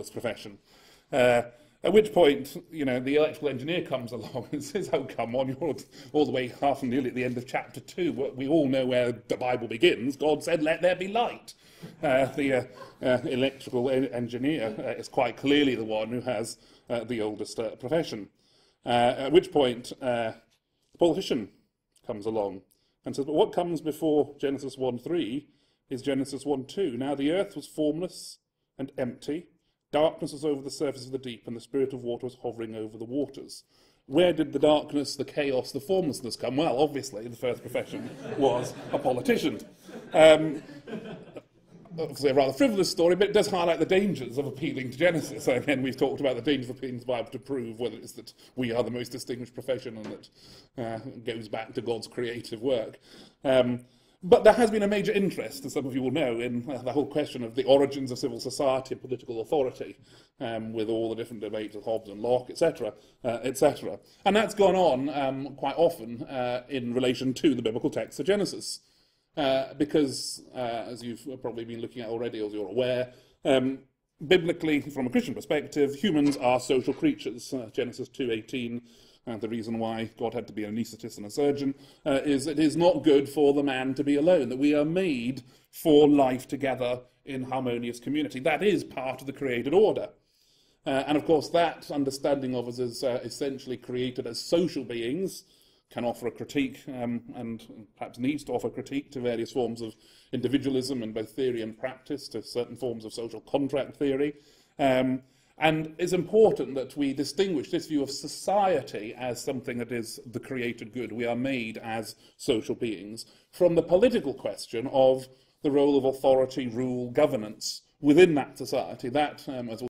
this profession. At which point, the electrical engineer comes along and says, oh, come on, you're all the way half and nearly at the end of chapter 2. We all know where the Bible begins. God said, let there be light. The electrical engineer is quite clearly the one who has the oldest profession. At which point, the politician comes along and says, but what comes before Genesis 1:3 is Genesis 1:2. Now the earth was formless and empty. Darkness was over the surface of the deep, and the spirit of water was hovering over the waters. Where did the darkness, the chaos, the formlessness come? Well, obviously, the first profession was a politician. Obviously a rather frivolous story, but it does highlight the dangers of appealing to Genesis. So again, we've talked about the dangers of appealing to the Bible to prove whether it's that we are the most distinguished profession and that it goes back to God's creative work. But there has been a major interest, as some of you will know, in the whole question of the origins of civil society and political authority, with all the different debates of Hobbes and Locke, etc., etc. And that's gone on quite often in relation to the biblical text of Genesis. Because, as you've probably been looking at already, as you're aware, biblically, from a Christian perspective, humans are social creatures. Genesis 2:18, the reason why God had to be an anaesthetist and a surgeon, is it is not good for the man to be alone, that we are made for life together in harmonious community. That is part of the created order. And of course, that understanding of us as essentially created as social beings can offer a critique, and perhaps needs to offer critique to various forms of individualism in both theory and practice, to certain forms of social contract theory. And it's important that we distinguish this view of society as something that is the created good. We are made as social beings, from the political question of the role of authority, rule, governance within that society. That, as